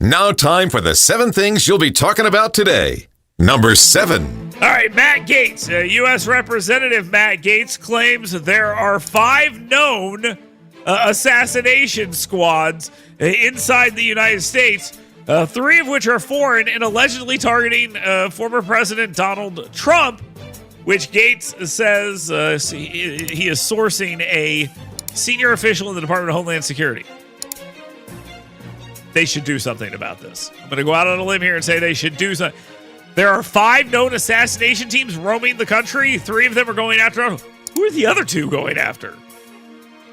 Now time for the 7 things you'll be talking about today. Number 7. All right, Matt Gaetz, U.S. Representative Matt Gaetz claims there are 5 known assassination squads inside the United States, 3 of which are foreign and allegedly targeting former President Donald Trump, which Gaetz says he is sourcing a senior official in the Department of Homeland Security. They should do something about this. I'm going to go out on a limb here and say they should do something. There are 5 known assassination teams roaming the country. 3 of them are going after. Who are the other 2 going after?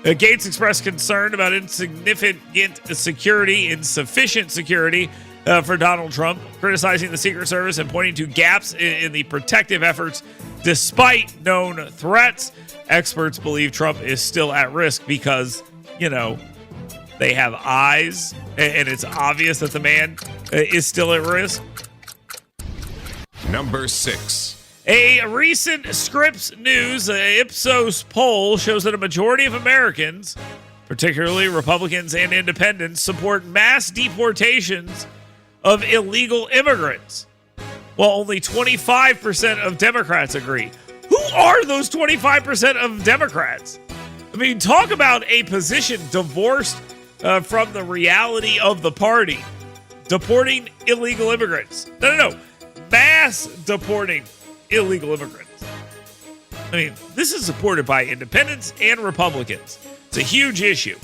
Gaetz expressed concern about insufficient security for Donald Trump, criticizing the Secret Service and pointing to gaps in the protective efforts despite known threats. Experts believe Trump is still at risk because, they have eyes and it's obvious that the man is still at risk. Number 6. A recent Scripps News Ipsos poll shows that a majority of Americans, particularly Republicans and independents, support mass deportations of illegal immigrants, while only 25% of Democrats agree. Who are those 25% of Democrats? I mean, talk about a position divorced from the reality of the party. Deporting illegal immigrants. No. Mass deporting illegal immigrants. I mean, this is supported by independents and Republicans. It's a huge issue.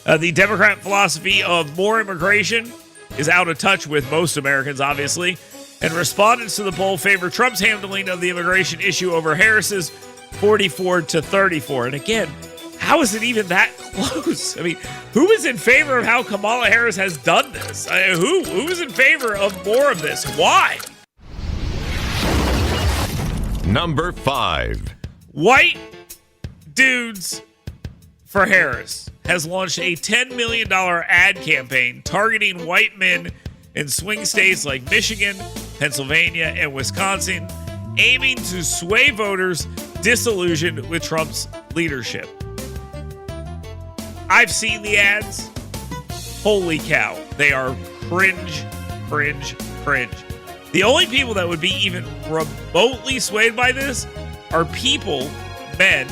The Democrat philosophy of more immigration is out of touch with most Americans, obviously, and respondents to the poll favor Trump's handling of the immigration issue over Harris's 44-34. And again, how is it even that close? I mean, who is in favor of how Kamala Harris has done this? Who is in favor of more of this? Why? Number 5. White Dudes for Harris has launched a $10 million ad campaign targeting white men in swing states like Michigan, Pennsylvania, and Wisconsin, aiming to sway voters disillusioned with Trump's leadership. I've seen the ads. Holy cow. They are cringe. The only people that would be even remotely swayed by this are men,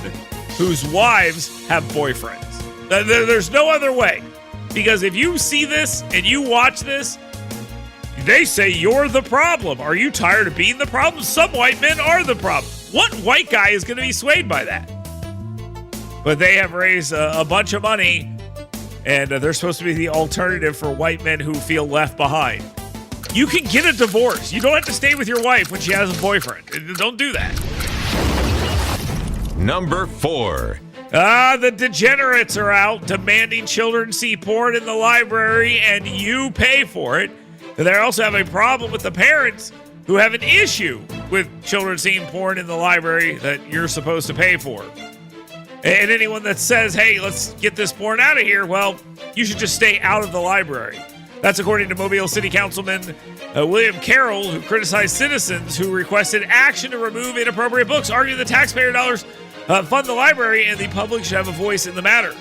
whose wives have boyfriends. There's no other way. Because if you see this and you watch this, they say you're the problem. Are you tired of being the problem? Some white men are the problem. What white guy is going to be swayed by that? But they have raised a bunch of money, and they're supposed to be the alternative for white men who feel left behind. You can get a divorce. You don't have to stay with your wife when she has a boyfriend. Don't do that. Number 4. The Degenerates are out demanding children see porn in the library and you pay for it. They also have a problem with the parents who have an issue with children seeing porn in the library that you're supposed to pay for. And anyone that says, hey, let's get this porn out of here, well, you should just stay out of the library. That's according to Mobile City Councilman William Carroll, who criticized citizens who requested action to remove inappropriate books, arguing the taxpayer dollars fund the library and the public should have a voice in the matter.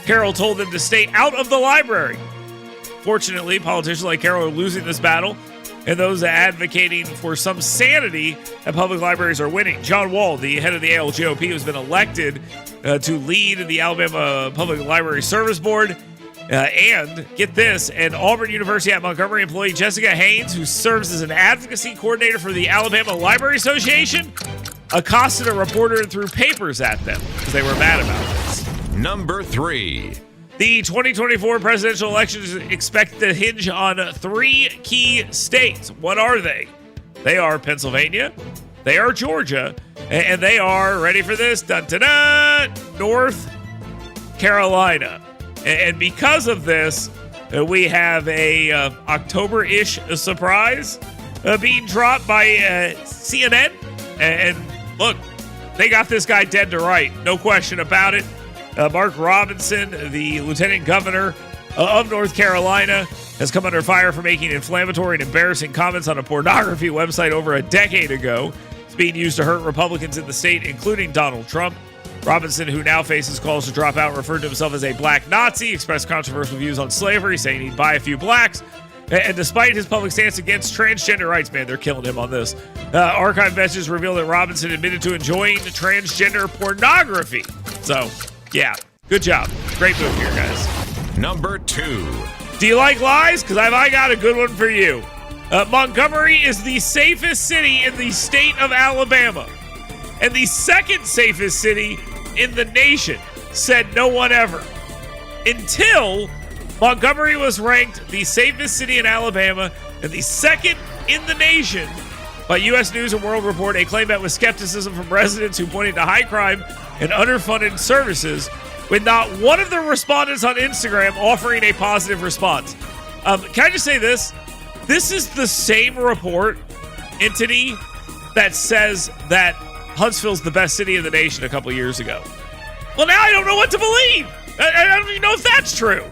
Carroll told them to stay out of the library. Fortunately, politicians like Carroll are losing this battle, and those advocating for some sanity at public libraries are winning. John Wall, the head of the ALGOP, has been elected to lead the Alabama Public Library Service Board. And get this, an Auburn University at Montgomery employee, Jessica Haynes, who serves as an advocacy coordinator for the Alabama Library Association, accosted a reporter and threw papers at them because they were mad about this. Number 3. The 2024 presidential election is expected to hinge on 3 key states. What are they? They are Pennsylvania, they are Georgia, and they are, ready for this, North Carolina. And because of this, we have a October-ish surprise being dropped by CNN. And look, they got this guy dead to right. No question about it. Mark Robinson, the lieutenant governor of North Carolina, has come under fire for making inflammatory and embarrassing comments on a pornography website over a decade ago. It's being used to hurt Republicans in the state, including Donald Trump. Robinson, who now faces calls to drop out, referred to himself as a black Nazi, expressed controversial views on slavery, saying he'd buy a few blacks, And despite his public stance against transgender rights, man, they're killing him on this. Archive messages reveal that Robinson admitted to enjoying transgender pornography. So, yeah, good job. Great move here, guys. Number 2. Do you like lies? Because I got a good one for you. Montgomery is the safest city in the state of Alabama. And the second safest city in the nation, said no one ever. Until Montgomery was ranked the safest city in Alabama and the second in the nation by U.S. News & World Report, a claim met with skepticism from residents who pointed to high crime and underfunded services, with not one of the respondents on Instagram offering a positive response. Can I just say this? This is the same report entity that says that Huntsville's the best city in the nation a couple years ago. Well, now I don't know what to believe. I don't even know if that's true.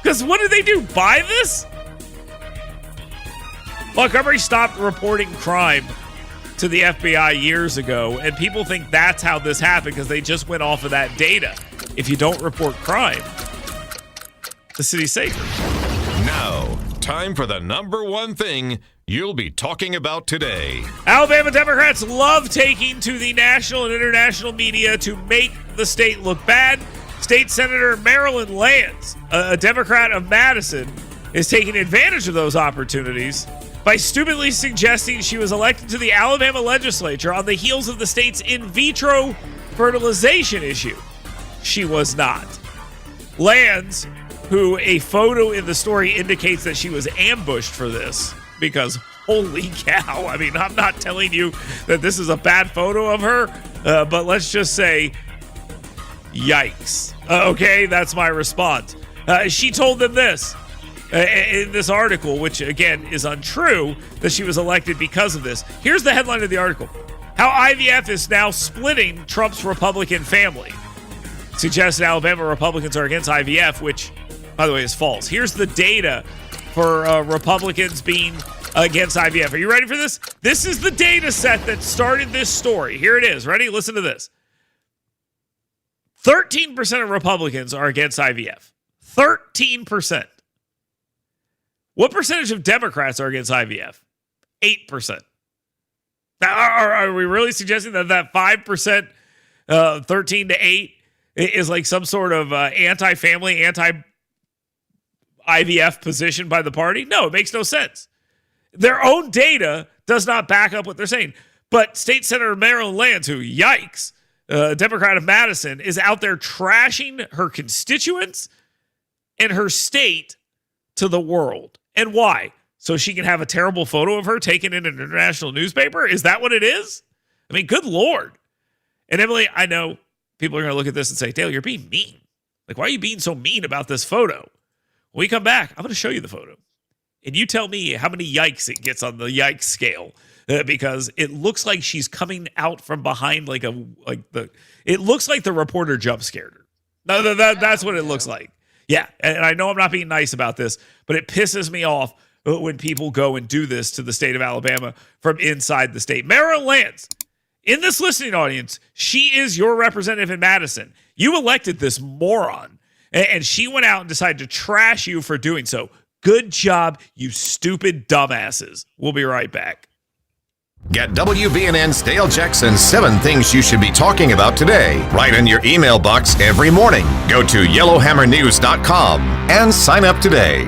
Because what did they do? Buy this? Montgomery stopped reporting crime to the FBI years ago, and people think that's how this happened because they just went off of that data. If you don't report crime, the city's safer. Now, time for the number 1 thing you'll be talking about today. Alabama Democrats love taking to the national and international media to make the state look bad. State Senator Marilyn Lands, a Democrat of Madison, is taking advantage of those opportunities by stupidly suggesting she was elected to the Alabama legislature on the heels of the state's in vitro fertilization issue. She was not. Lands, who a photo in the story indicates that she was ambushed for this, because holy cow, I mean, I'm not telling you that this is a bad photo of her, but let's just say, yikes. Okay, that's my response. She told them this in this article, which again is untrue, that she was elected because of this. Here's the headline of the article: How IVF is now splitting Trump's Republican family. Suggests Alabama Republicans are against IVF, which, by the way, is false. Here's the data for Republicans being against IVF. Are you ready for this? This is the data set that started this story. Here it is. Ready? Listen to this. 13% of Republicans are against IVF. 13%. What percentage of Democrats are against IVF? 8%. Now, are we really suggesting that 5%, 13 to 8, is like some sort of anti-family, anti-IVF position by the party? No, it makes no sense. Their own data does not back up what they're saying. But State Senator Marilyn Lands, who, yikes, Democrat of Madison, is out there trashing her constituents and her state to the world. And why? So she can have a terrible photo of her taken in an international newspaper? Is that what it is? I mean, good Lord. And Emily, I know people are going to look at this and say, Dale, you're being mean. Like, why are you being so mean about this photo? When we come back, I'm going to show you the photo. And you tell me how many yikes it gets on the yikes scale. Because it looks like she's coming out from behind it looks like the reporter jump scared her. No, that's what it looks like. Yeah, and I know I'm not being nice about this, but it pisses me off when people go and do this to the state of Alabama from inside the state. Marilyn Lands, in this listening audience, she is your representative in Madison. You elected this moron, and she went out and decided to trash you for doing so. Good job, you stupid dumbasses. We'll be right back. Get WBNN's Dale Jackson's 7 Things You Should Be Talking About Today right in your email box every morning. Go to yellowhammernews.com and sign up today.